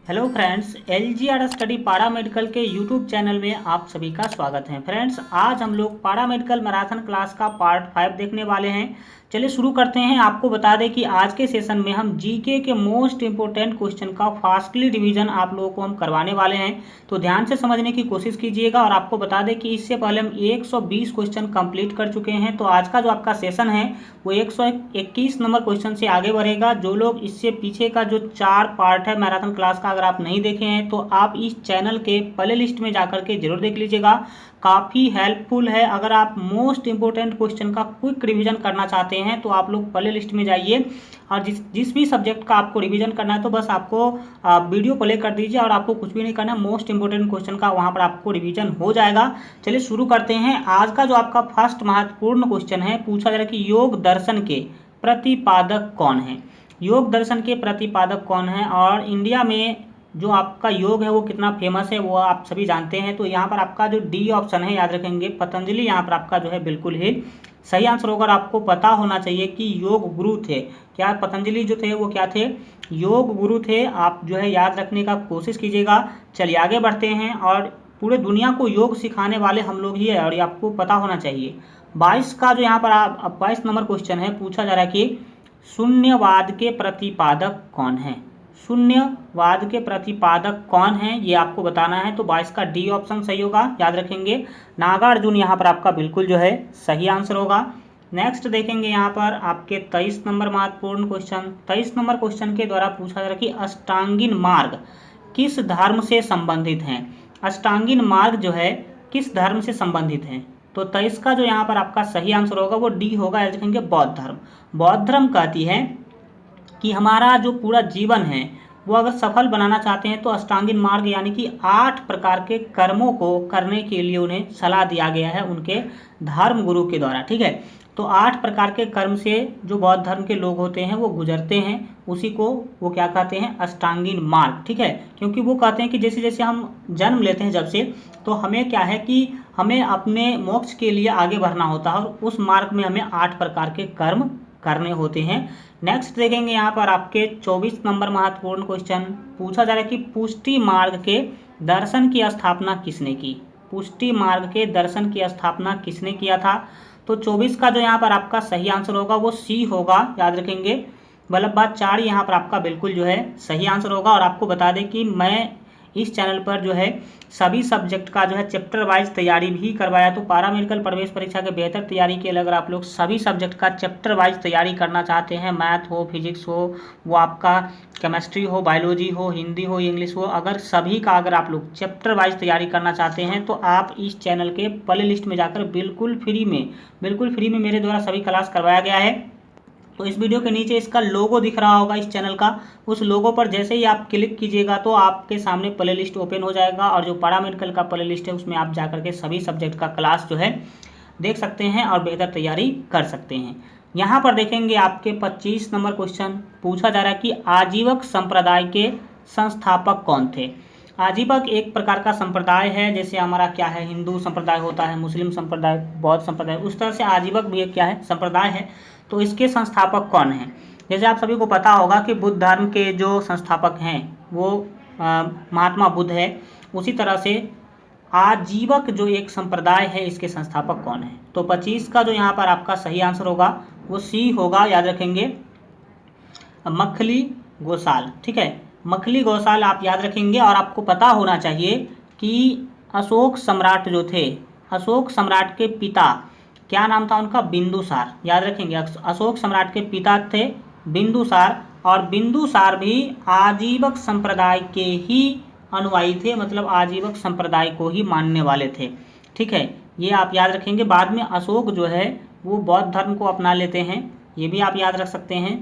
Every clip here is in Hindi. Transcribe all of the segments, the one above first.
हेलो फ्रेंड्स, LGR स्टडी पारा मेडिकल के यूट्यूब चैनल में आप सभी का स्वागत है। फ्रेंड्स, आज हम लोग पारा मेडिकल मैराथन क्लास का पार्ट 5 देखने वाले हैं। चलिए शुरू करते हैं। आपको बता दें कि आज के सेशन में हम जीके के मोस्ट इंपोर्टेंट क्वेश्चन का फास्टली रिवीजन आप लोगों को हम करवाने वाले हैं, तो ध्यान से समझने की कोशिश कीजिएगा। और आपको बता दें कि इससे पहले हम 120 क्वेश्चन कंप्लीट कर चुके हैं, तो आज का जो आपका सेशन है वो 121 नंबर क्वेश्चन से आगे बढ़ेगा। जो लोग इससे पीछे का जो 4 पार्ट है मैराथन क्लास का अगर आप नहीं देखे हैं तो आप इस चैनल के प्ले लिस्ट में जाकर के जरूर देख लीजिएगा, काफ़ी हेल्पफुल है। अगर आप मोस्ट इंपोर्टेंट क्वेश्चन का क्विक रिवीजन करना चाहते हैं तो आप लोग प्ले लिस्ट में जाइए और जिस भी सब्जेक्ट का आपको रिवीजन करना है तो बस आपको वीडियो प्ले कर दीजिए और आपको कुछ भी नहीं करना है। मोस्ट इंपोर्टेंट क्वेश्चन का वहाँ पर आपको रिवीजन हो जाएगा। चलिए शुरू करते हैं। आज का जो आपका फर्स्ट महत्वपूर्ण क्वेश्चन है, पूछा जा रहा है कि योग दर्शन के प्रतिपादक कौन है। योग दर्शन के प्रतिपादक कौन है और इंडिया में जो आपका योग है वो कितना फेमस है वो आप सभी जानते हैं। तो यहाँ पर आपका जो डी ऑप्शन है, याद रखेंगे, पतंजलि यहाँ पर आपका जो है बिल्कुल ही सही आंसर होगा। और आपको पता होना चाहिए कि योग गुरु थे, क्या पतंजलि जो थे वो क्या थे, योग गुरु थे। आप जो है याद रखने का कोशिश कीजिएगा। चलिए आगे बढ़ते हैं। और पूरे दुनिया को योग सिखाने वाले हम लोग ही है और ये आपको पता होना चाहिए। 22 का जो यहाँ पर आप 22 नंबर क्वेश्चन है, पूछा जा रहा है कि शून्यवाद के प्रतिपादक कौन है। शून्यवाद के प्रतिपादक कौन है ये आपको बताना है। तो 22 का डी ऑप्शन सही होगा, याद रखेंगे। नागार्जुन यहाँ पर आपका बिल्कुल जो है सही आंसर होगा। नेक्स्ट देखेंगे यहाँ पर आपके 23 नंबर महत्वपूर्ण क्वेश्चन। 23 नंबर क्वेश्चन के द्वारा पूछा जा रहा है कि अष्टांगिन मार्ग किस धर्म से संबंधित हैं। अष्टांगिन मार्ग जो है किस धर्म से संबंधित है। तो 23 का जो यहाँ पर आपका सही आंसर होगा वो डी होगा, याद रखेंगे, बौद्ध धर्म। बौद्ध धर्म कहती है कि हमारा जो पूरा जीवन है वो अगर सफल बनाना चाहते हैं तो अष्टांगिन मार्ग यानी कि 8 प्रकार के कर्मों को करने के लिए उन्हें सलाह दिया गया है उनके धर्म गुरु के द्वारा। ठीक है, तो 8 प्रकार के कर्म से जो बौद्ध धर्म के लोग होते हैं वो गुजरते हैं, उसी को वो क्या कहते हैं, अष्टांगिन मार्ग। ठीक है, क्योंकि वो कहते हैं कि जैसे जैसे हम जन्म लेते हैं जब से, तो हमें क्या है कि हमें अपने मोक्ष के लिए आगे बढ़ना होता है और उस मार्ग में हमें 8 प्रकार के कर्म करने होते हैं। नेक्स्ट देखेंगे यहाँ पर आपके 24 नंबर महत्वपूर्ण क्वेश्चन। पूछा जा रहा है कि पुष्टि मार्ग के दर्शन की स्थापना किसने की। पुष्टि मार्ग के दर्शन की स्थापना किसने किया था। तो 24 का जो यहाँ पर आपका सही आंसर होगा वो सी होगा, याद रखेंगे। वल्लभाचार्य यहाँ पर आपका बिल्कुल जो है सही आंसर होगा। और आपको बता दें कि मैं इस चैनल पर जो है सभी सब्जेक्ट का जो है चैप्टर वाइज तैयारी भी करवाया। तो पारा मेडिकल प्रवेश परीक्षा के बेहतर तैयारी के लिए अगर आप लोग सभी सब्जेक्ट का चैप्टर वाइज तैयारी करना चाहते हैं, मैथ हो, फिजिक्स हो, वो आपका केमिस्ट्री हो, बायोलॉजी हो, हिंदी हो, इंग्लिश हो, अगर सभी का अगर आप लोग चैप्टर वाइज तैयारी करना चाहते हैं तो आप इस चैनल के प्ले लिस्ट में जाकर बिल्कुल फ्री में मेरे द्वारा सभी क्लास करवाया गया है। तो इस वीडियो के नीचे इसका लोगो दिख रहा होगा इस चैनल का, उस लोगो पर जैसे ही आप क्लिक कीजिएगा तो आपके सामने प्ले लिस्ट ओपन हो जाएगा। और जो पारा मेडिकल का प्ले लिस्ट है उसमें आप जाकर के सभी सब्जेक्ट का क्लास जो है देख सकते हैं और बेहतर तैयारी कर सकते हैं। यहाँ पर देखेंगे आपके 25 नंबर क्वेश्चन। पूछा जा रहा है कि आजीवक संप्रदाय के संस्थापक कौन थे। आजीवक एक प्रकार का संप्रदाय है, जैसे हमारा क्या है, हिंदू संप्रदाय होता है, मुस्लिम संप्रदाय, बौद्ध संप्रदाय, उस तरह से आजीवक भी एक क्या है, संप्रदाय है। तो इसके संस्थापक कौन हैं। जैसे आप सभी को पता होगा कि बुद्ध धर्म के जो संस्थापक हैं वो महात्मा बुद्ध है, उसी तरह से आजीवक जो एक संप्रदाय है इसके संस्थापक कौन है। तो 25 का जो यहाँ पर आपका सही आंसर होगा वो सी होगा, याद रखेंगे, मखली गोसाल। ठीक है, मखली गोसाल आप याद रखेंगे। और आपको पता होना चाहिए कि अशोक सम्राट जो थे, अशोक सम्राट के पिता क्या नाम था उनका, बिंदुसार, याद रखेंगे। अशोक सम्राट के पिता थे बिंदुसार और बिंदुसार भी आजीवक संप्रदाय के ही अनुयायी थे, मतलब आजीवक संप्रदाय को ही मानने वाले थे। ठीक है, ये आप याद रखेंगे। बाद में अशोक जो है वो बौद्ध धर्म को अपना लेते हैं, ये भी आप याद रख सकते हैं।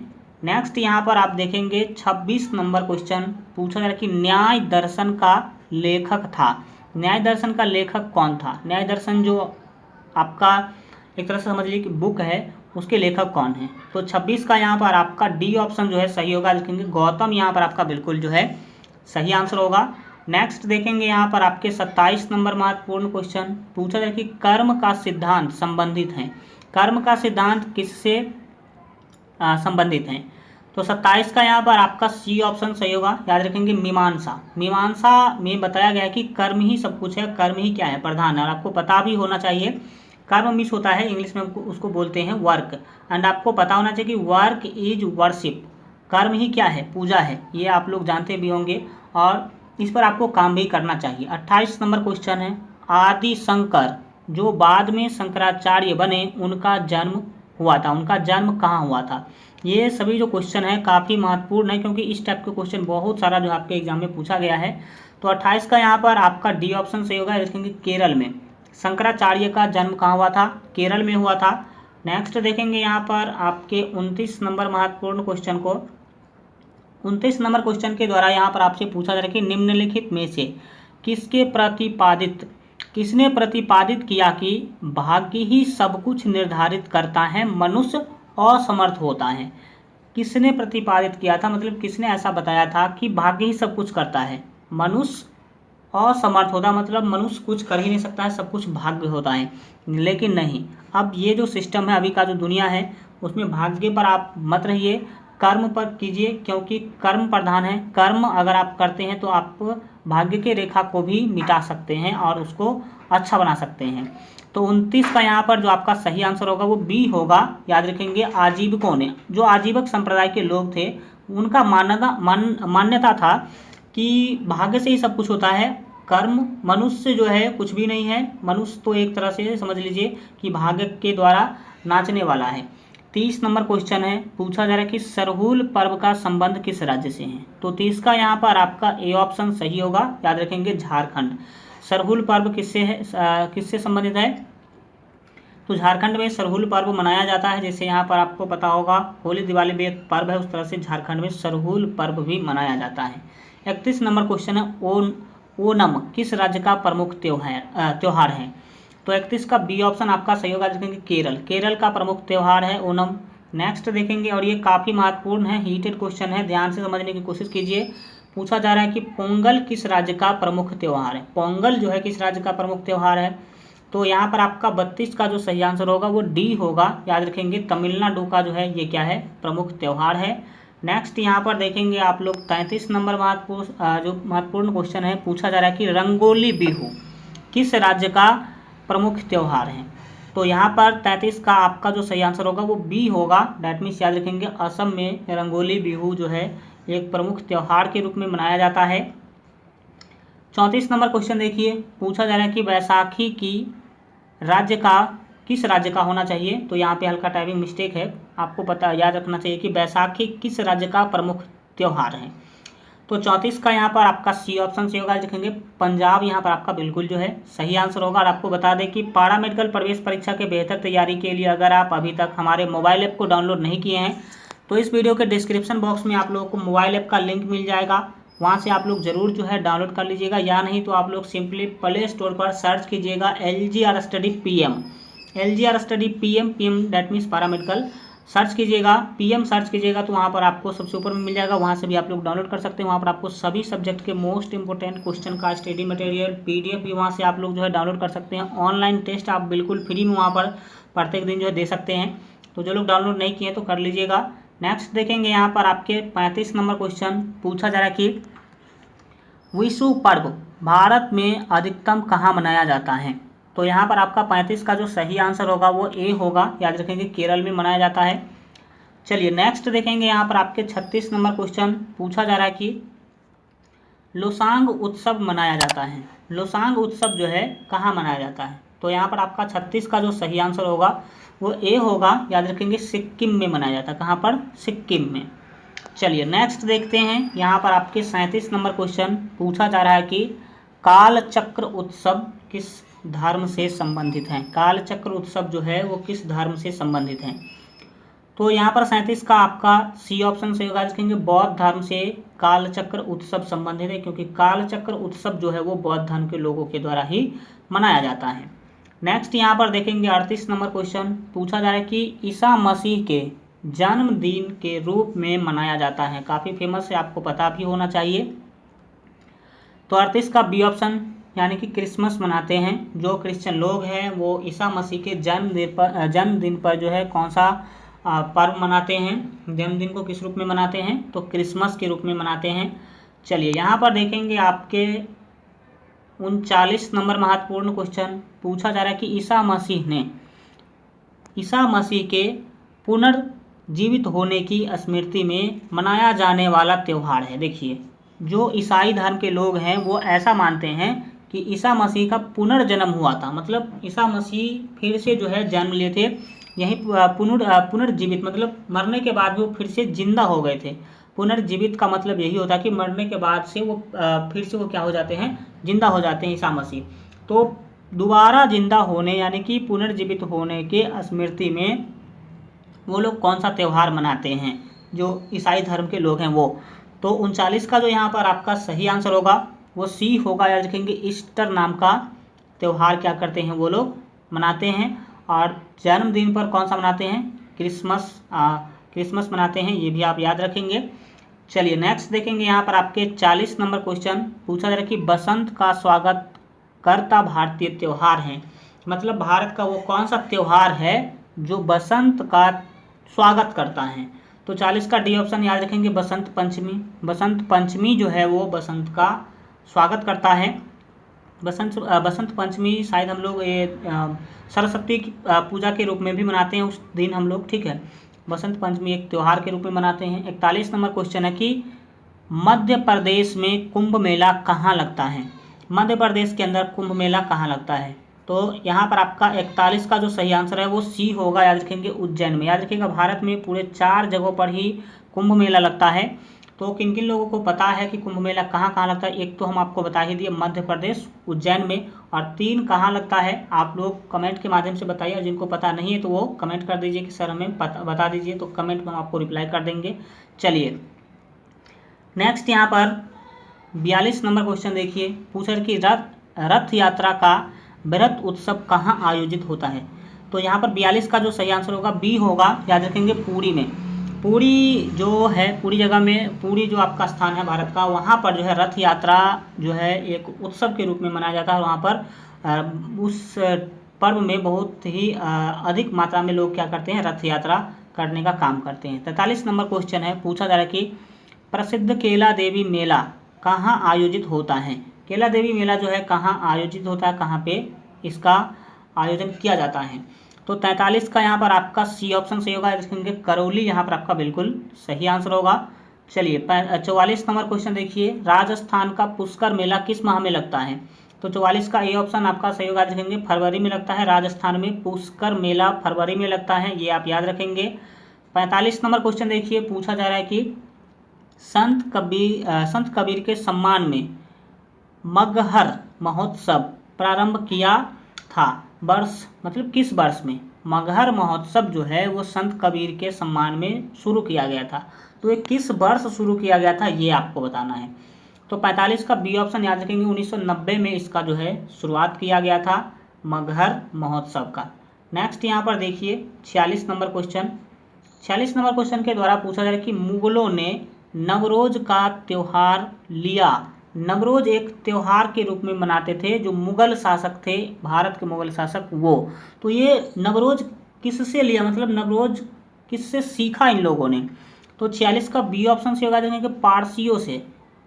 नेक्स्ट यहाँ पर आप देखेंगे 26 नंबर क्वेश्चन। पूछा जा रहा है कि न्याय दर्शन का लेखक था। न्याय दर्शन का लेखक कौन था। न्याय दर्शन जो आपका एक तरह से समझ लीजिए कि बुक है, उसके लेखक कौन है। तो 26 का यहाँ पर आपका डी ऑप्शन जो है सही होगा, लिखेंगे गौतम, यहाँ पर आपका बिल्कुल जो है सही आंसर होगा। नेक्स्ट देखेंगे यहाँ पर आपके 27 नंबर महत्वपूर्ण क्वेश्चन। पूछा जाए कि कर्म का सिद्धांत संबंधित है। कर्म का सिद्धांत किससे संबंधित है। तो 27 का यहाँ पर आपका सी ऑप्शन सही होगा। याद रखेंगे मीमांसा। मीमांसा में बताया गया है कि कर्म ही सब कुछ है, कर्म ही क्या है, प्रधान है। और आपको पता भी होना चाहिए कर्म मिस होता है, इंग्लिश में उसको बोलते हैं वर्क। एंड आपको पता होना चाहिए कि वर्क इज वर्शिप, कर्म ही क्या है, पूजा है। ये आप लोग जानते भी होंगे और इस पर आपको काम भी करना चाहिए। 28 नंबर क्वेश्चन है, आदि शंकर जो बाद में शंकराचार्य बने उनका जन्म हुआ था, उनका जन्म कहाँ हुआ था। ये सभी जो क्वेश्चन है काफ़ी महत्वपूर्ण है, क्योंकि इस टाइप के क्वेश्चन बहुत सारा जो आपके एग्जाम में पूछा गया है। तो 28 का यहाँ पर आपका डी ऑप्शन सही होगा। देखेंगे केरल में शंकराचार्य का जन्म कहाँ हुआ था, केरल में हुआ था। नेक्स्ट देखेंगे यहाँ पर आपके 29 नंबर महत्वपूर्ण क्वेश्चन को। 29 नंबर क्वेश्चन के द्वारा यहाँ पर आपसे पूछा जा रहा है कि निम्नलिखित में से किसने प्रतिपादित किया कि भाग्य ही सब कुछ निर्धारित करता है, मनुष्य असमर्थ होता है। किसने प्रतिपादित किया था, मतलब किसने ऐसा बताया था कि भाग्य ही सब कुछ करता है, मनुष्य असमर्थ होता, मतलब मनुष्य कुछ कर ही नहीं सकता है, सब कुछ भाग्य होता है। लेकिन नहीं, अब ये जो सिस्टम है अभी का जो दुनिया है उसमें भाग्य पर आप मत रहिए, कर्म पर कीजिए, क्योंकि कर्म प्रधान है। कर्म अगर आप करते हैं तो आप भाग्य के रेखा को भी मिटा सकते हैं और उसको अच्छा बना सकते हैं। तो 29 का यहाँ पर जो आपका सही आंसर होगा वो बी होगा। याद रखेंगे आजीविकों ने, जो आजीवक संप्रदाय के लोग थे, उनका मान्यता था कि भाग्य से ही सब कुछ होता है, कर्म मनुष्य जो है कुछ भी नहीं है। मनुष्य तो एक तरह से समझ लीजिए कि भाग्य के द्वारा नाचने वाला है। 30 नंबर क्वेश्चन है, पूछा जा रहा है कि सरहुल पर्व का संबंध किस राज्य से है। तो 30 का यहाँ पर आपका ए ऑप्शन सही होगा। याद रखेंगे झारखंड। सरहुल पर्व किससे संबंधित है, तो झारखंड में सरहुल पर्व मनाया जाता है। जैसे यहाँ पर आपको पता होगा होली दिवाली भी एक पर्व है, उस तरह से झारखंड में सरहुल पर्व भी मनाया जाता है। 31 नंबर क्वेश्चन है, ओनम किस राज्य का प्रमुख त्योहार है। तो 31 का बी ऑप्शन आपका सही होगा। देखेंगे केरल का प्रमुख त्यौहार है ओनम। नेक्स्ट देखेंगे, और ये काफ़ी महत्वपूर्ण है, हीटेड क्वेश्चन है, ध्यान से समझने की कोशिश कीजिए। पूछा जा रहा है कि पोंगल किस राज्य का प्रमुख त्यौहार है। पोंगल जो है किस राज्य का प्रमुख त्यौहार है। तो यहाँ पर आपका 32 का जो सही आंसर होगा वो डी होगा। याद रखेंगे तमिलनाडु का जो है ये क्या है, प्रमुख त्यौहार है। नेक्स्ट यहाँ पर देखेंगे आप लोग 33 नंबर महत्वपूर्ण क्वेश्चन है, पूछा जा रहा है कि रंगोली बिहू किस राज्य का प्रमुख त्यौहार है। तो यहाँ पर 33 का आपका जो सही आंसर होगा वो बी होगा। डैट मीन्स याद रखेंगे असम में रंगोली बिहू जो है एक प्रमुख त्यौहार के रूप में मनाया जाता है। 34 नंबर क्वेश्चन देखिए, पूछा जा रहा है कि बैसाखी की किस राज्य का होना चाहिए। तो यहाँ पे हल्का टाइपिंग मिस्टेक है, आपको पता याद रखना चाहिए कि बैसाखी किस राज्य का प्रमुख त्यौहार है। तो 34 का यहाँ पर आपका सी ऑप्शन से होगा। देखेंगे पंजाब यहाँ पर आपका बिल्कुल जो है सही आंसर होगा। और आपको बता दें कि पारा मेडिकल प्रवेश परीक्षा के बेहतर तैयारी के लिए अगर आप अभी तक हमारे मोबाइल ऐप को डाउनलोड नहीं किए हैं तो इस वीडियो के डिस्क्रिप्शन बॉक्स में आप लोगों को मोबाइल ऐप का लिंक मिल जाएगा, वहाँ से आप लोग ज़रूर जो है डाउनलोड कर लीजिएगा। या नहीं तो आप लोग सिंपली प्ले स्टोर पर सर्च कीजिएगा LGR study PM, LGR study PM that means पारा मेडिकल सर्च कीजिएगा, PM सर्च कीजिएगा तो वहाँ पर आपको सबसे ऊपर में मिल जाएगा। वहाँ से भी आप लोग डाउनलोड कर सकते हैं। वहाँ पर आपको सभी सब्जेक्ट के मोस्ट इंपॉर्टेंट क्वेश्चन का स्टडी मटेरियल PDF भी वहाँ से आप लोग जो है डाउनलोड कर सकते हैं। ऑनलाइन टेस्ट आप बिल्कुल फ्री में वहाँ पर प्रत्येक दिन जो है दे सकते हैं। तो जो लोग डाउनलोड नहीं किए तो कर लीजिएगा। नेक्स्ट देखेंगे यहाँ पर आपके 35 नंबर क्वेश्चन, पूछा जा रहा है कि विषु पर्व भारत में अधिकतम कहाँ मनाया जाता है। तो यहाँ पर आपका 35 का जो सही आंसर होगा वो ए होगा। याद रखेंगे केरल में मनाया जाता है। चलिए नेक्स्ट देखेंगे यहाँ पर आपके 36 नंबर क्वेश्चन, पूछा जा रहा है कि लोसांग उत्सव मनाया जाता है। लोसांग उत्सव जो है कहाँ मनाया जाता है। तो यहाँ पर आपका 36 का जो सही आंसर होगा वो ए होगा। याद रखेंगे सिक्किम में मनाया जाता है। कहाँ पर, सिक्किम में। चलिए नेक्स्ट देखते हैं यहाँ पर आपके 37 नंबर क्वेश्चन, पूछा जा रहा है कि कालचक्र उत्सव किस धर्म से संबंधित हैं। कालचक्र उत्सव जो है वो किस धर्म से संबंधित हैं। तो यहाँ पर 37 का आपका सी ऑप्शन से होगा। देखेंगे बौद्ध धर्म से कालचक्र उत्सव संबंधित है, क्योंकि कालचक्र उत्सव जो है वो बौद्ध धर्म के लोगों के द्वारा ही मनाया जाता है। नेक्स्ट यहाँ पर देखेंगे 38 नंबर क्वेश्चन, पूछा जा रहा है कि ईसा मसीह के जन्मदिन के रूप में मनाया जाता है। काफ़ी फेमस है, आपको पता भी होना चाहिए। तो 38 का बी ऑप्शन, यानी कि क्रिसमस मनाते हैं। जो क्रिश्चियन लोग हैं वो ईसा मसीह के जन्मदिन पर जो है कौन सा पर्व मनाते हैं। जन्मदिन को किस रूप में मनाते हैं? तो क्रिसमस के रूप में मनाते हैं। चलिए यहाँ पर देखेंगे आपके 39 नंबर महत्वपूर्ण क्वेश्चन पूछा जा रहा है कि ईसा मसीह के पुनर्जीवित होने की स्मृति में मनाया जाने वाला त्यौहार है। देखिए, जो ईसाई धर्म के लोग हैं वो ऐसा मानते हैं कि ईसा मसीह का पुनर्जन्म हुआ था, मतलब ईसा मसीह फिर से जो है जन्म लिए थे, यही पुनर्जीवित मतलब मरने के बाद भी वो फिर से जिंदा हो गए थे। पुनर्जीवित का मतलब यही होता है कि मरने के बाद से वो फिर से वो क्या हो जाते हैं? जिंदा हो जाते हैं ईसा मसीह। तो दोबारा जिंदा होने यानी कि पुनर्जीवित होने के स्मृति में वो लोग कौन सा त्यौहार मनाते हैं, जो ईसाई धर्म के लोग हैं वो? तो 39 का जो यहाँ पर आपका सही आंसर होगा वो सी होगा। याद रखेंगे, ईस्टर नाम का त्यौहार क्या करते हैं वो लोग? मनाते हैं। और जन्मदिन पर कौन सा मनाते हैं? क्रिसमस मनाते हैं, ये भी आप याद रखेंगे। चलिए नेक्स्ट देखेंगे, यहाँ पर आपके 40 नंबर क्वेश्चन पूछा जा रहा है कि बसंत का स्वागत करता भारतीय त्यौहार है। मतलब भारत का वो कौन सा त्यौहार है जो बसंत का स्वागत करता है? तो 40 का डी ऑप्शन याद रखेंगे, बसंत पंचमी। बसंत पंचमी जो है वो बसंत का स्वागत करता है। बसंत पंचमी शायद हम लोग ये सरस्वती की पूजा के रूप में भी मनाते हैं उस दिन हम लोग, ठीक है। बसंत पंचमी एक त्यौहार के रूप में मनाते हैं। 41 नंबर क्वेश्चन है कि मध्य प्रदेश में कुंभ मेला कहाँ लगता है? मध्य प्रदेश के अंदर कुंभ मेला कहाँ लगता है? तो यहाँ पर आपका 41 का जो सही आंसर है वो सी होगा। याद रखेंगे, उज्जैन में। याद रखिएगा, भारत में पूरे 4 जगहों पर ही कुंभ मेला लगता है। तो किन किन लोगों को पता है कि कुंभ मेला कहाँ कहाँ लगता है? एक तो हम आपको बता ही दिए, मध्य प्रदेश उज्जैन में। और 3 कहाँ लगता है आप लोग कमेंट के माध्यम से बताइए। और जिनको पता नहीं है तो वो कमेंट कर दीजिए कि सर हमें बता दीजिए, तो कमेंट में हम आपको रिप्लाई कर देंगे। चलिए नेक्स्ट यहाँ पर 42 नंबर क्वेश्चन देखिए, पूछा कि रथ यात्रा का वृहत उत्सव कहाँ आयोजित होता है? तो यहाँ पर 42 का जो सही आंसर होगा बी होगा। याद रखेंगे, पुरी में। पुरी जो है, पुरी जगह में, पुरी जो आपका स्थान है भारत का, वहाँ पर जो है रथ यात्रा जो है एक उत्सव के रूप में मनाया जाता है। वहाँ पर उस पर्व में बहुत ही अधिक मात्रा में लोग क्या करते हैं? रथ यात्रा करने का काम करते हैं। 43 नंबर क्वेश्चन है, पूछा जा रहा है कि प्रसिद्ध केला देवी मेला कहाँ आयोजित होता है? केला देवी मेला जो है कहाँ आयोजित होता है, कहाँ पे इसका आयोजन किया जाता है? तो 43 का यहाँ पर आपका सी ऑप्शन सही होगा। देखेंगे, करौली यहाँ पर आपका बिल्कुल सही आंसर होगा। चलिए 44 नंबर क्वेश्चन देखिए, राजस्थान का पुष्कर मेला किस माह में लगता है? तो 44 का ए ऑप्शन आपका सही होगा। देखेंगे, फरवरी में लगता है। राजस्थान में पुष्कर मेला फरवरी में लगता है, ये आप याद रखेंगे। 45 नंबर क्वेश्चन देखिए, पूछा जा रहा है कि संत कबीर के सम्मान में मगहर महोत्सव प्रारंभ किया था। वर्ष मतलब किस वर्ष में? मगहर महोत्सव जो है वो संत कबीर के सम्मान में शुरू किया गया था। तो ये किस वर्ष शुरू किया गया था ये आपको बताना है। तो 45 का बी ऑप्शन याद रखेंगे, 1990 में इसका जो है शुरुआत किया गया था मगहर महोत्सव का। नेक्स्ट यहाँ पर देखिए 46 नंबर क्वेश्चन। 46 नंबर क्वेश्चन के द्वारा पूछा जा रहा है कि मुगलों ने नवरोज का त्यौहार लिया। नवरोज एक त्यौहार के रूप में मनाते थे जो मुगल शासक थे, भारत के मुगल शासक वो। तो ये नवरोज किससे लिया, मतलब नवरोज किससे सीखा इन लोगों ने? तो 46 का बी ऑप्शन से होगा। देखेंगे, पारसियों से।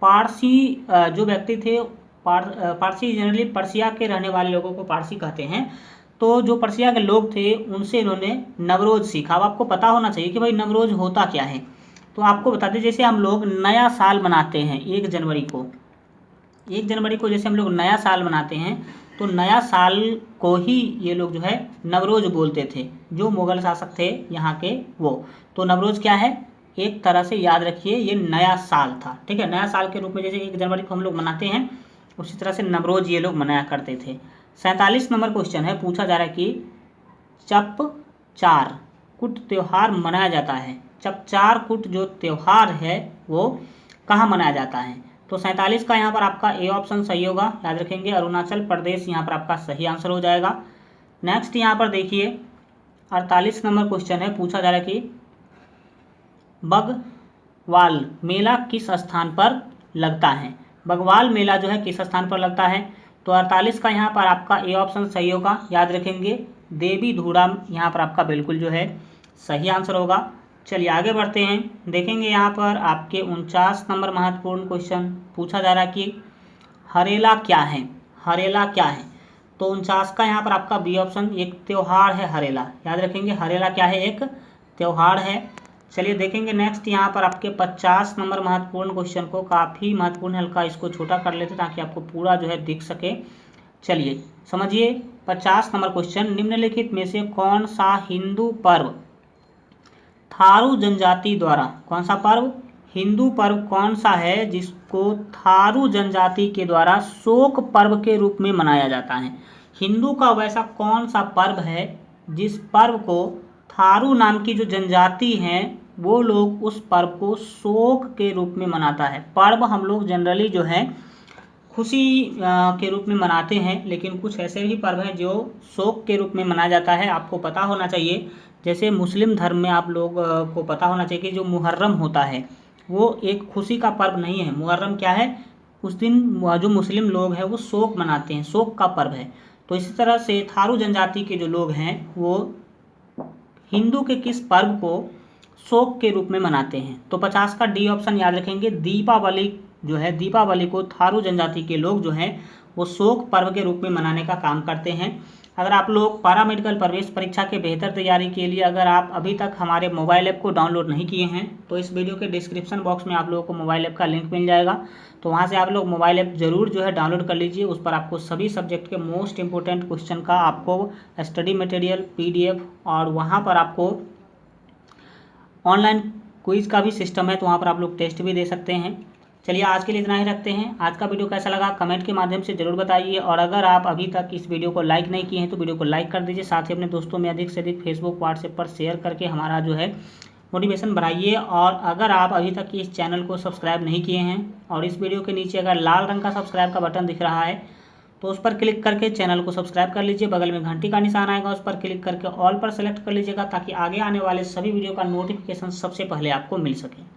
पारसी जो व्यक्ति थे, पारसी जनरली पर्सिया के रहने वाले लोगों को पारसी कहते हैं। तो जो पर्सिया के लोग थे उनसे इन्होंने नवरोज सीखा। अब आपको पता होना चाहिए कि भाई नवरोज होता क्या है। तो आपको बता दें, जैसे हम लोग नया साल मनाते हैं 1 जनवरी को, 1 जनवरी को जैसे हम लोग नया साल मनाते हैं, तो नया साल को ही ये लोग जो है नवरोज बोलते थे, जो मुगल शासक थे यहाँ के वो। तो नवरोज क्या है? एक तरह से याद रखिए ये नया साल था, ठीक है। नया साल के रूप में जैसे 1 जनवरी को हम लोग मनाते हैं, उसी तरह से नवरोज ये लोग मनाया करते थे। 47 नंबर क्वेश्चन है, पूछा जा रहा है कि चपचार कुट त्यौहार मनाया जाता है। चपचार कुट जो त्यौहार है वो कहाँ मनाया जाता है? तो 47 का यहाँ पर आपका ए ऑप्शन सही होगा। याद रखेंगे, अरुणाचल प्रदेश यहाँ पर आपका सही आंसर हो जाएगा। नेक्स्ट यहाँ पर देखिए 48 नंबर क्वेश्चन है, पूछा जा रहा है कि बगवाल मेला किस स्थान पर लगता है? बगवाल मेला जो है किस स्थान पर लगता है? तो 48 का यहाँ पर आपका ए ऑप्शन सही होगा। याद रखेंगे, देवी धूड़ा यहाँ पर आपका बिल्कुल जो है सही आंसर होगा। चलिए आगे बढ़ते हैं, देखेंगे यहाँ पर आपके 49 नंबर महत्वपूर्ण क्वेश्चन पूछा जा रहा है कि हरेला क्या है। हरेला क्या है? तो 49 का यहाँ पर आपका बी ऑप्शन, एक त्यौहार है हरेला। याद रखेंगे हरेला क्या है, एक त्यौहार है। चलिए देखेंगे नेक्स्ट यहाँ पर आपके 50 नंबर महत्वपूर्ण क्वेश्चन को, काफ़ी महत्वपूर्ण, हल्का इसको छोटा कर लेते ताकि आपको पूरा जो है दिख सके। चलिए समझिए 50 नंबर क्वेश्चन, निम्नलिखित में से कौन सा हिंदू पर्व थारू जनजाति द्वारा, कौन सा पर्व, हिंदू पर्व कौन सा है जिसको थारू जनजाति के द्वारा शोक पर्व के रूप में मनाया जाता है। हिंदू का वैसा कौन सा पर्व है जिस पर्व को थारू नाम की जो जनजाति है वो लोग उस पर्व को शोक के रूप में मनाता है। पर्व हम लोग जनरली जो है खुशी के रूप में मनाते हैं, लेकिन कुछ ऐसे भी पर्व हैं जो शोक के रूप में मनाया जाता है। आपको पता होना चाहिए, जैसे मुस्लिम धर्म में आप लोग को पता होना चाहिए कि जो मुहर्रम होता है वो एक खुशी का पर्व नहीं है। मुहर्रम क्या है, उस दिन जो मुस्लिम लोग हैं वो शोक मनाते हैं, शोक का पर्व है। तो इसी तरह से थारू जनजाति के जो लोग हैं वो हिंदू के किस पर्व को शोक के रूप में मनाते हैं। तो 50 का डी ऑप्शन याद रखेंगे, दीपावली जो है, दीपावली को थारू जनजाति के लोग जो हैं वो शोक पर्व के रूप में मनाने का काम करते हैं। अगर आप लोग पारा मेडिकल प्रवेश परीक्षा के बेहतर तैयारी के लिए अगर आप अभी तक हमारे मोबाइल ऐप को डाउनलोड नहीं किए हैं तो इस वीडियो के डिस्क्रिप्शन बॉक्स में आप लोगों को मोबाइल ऐप का लिंक मिल जाएगा। तो वहाँ से आप लोग मोबाइल ऐप ज़रूर जो है डाउनलोड कर लीजिए। उस पर आपको सभी सब्जेक्ट के मोस्ट इंपॉर्टेंट क्वेश्चन का आपको स्टडी मटेरियल PDF और वहाँ पर आपको ऑनलाइन क्विज का भी सिस्टम है, तो वहाँ पर आप लोग टेस्ट भी दे सकते हैं। चलिए आज के लिए इतना ही रखते हैं। आज का वीडियो कैसा लगा कमेंट के माध्यम से ज़रूर बताइए, और अगर आप अभी तक इस वीडियो को लाइक नहीं किए हैं तो वीडियो को लाइक कर दीजिए। साथ ही अपने दोस्तों में अधिक से अधिक फेसबुक व्हाट्सएप पर शेयर करके हमारा जो है मोटिवेशन बढ़ाइए। और अगर आप अभी तक इस चैनल को सब्सक्राइब नहीं किए हैं और इस वीडियो के नीचे अगर लाल रंग का सब्सक्राइब का बटन दिख रहा है तो उस पर क्लिक करके चैनल को सब्सक्राइब कर लीजिए। बगल में घंटी का निशान आएगा, उस पर क्लिक करके ऑल पर सेलेक्ट कर लीजिएगा ताकि आगे आने वाले सभी वीडियो का नोटिफिकेशन सबसे पहले आपको मिल सके।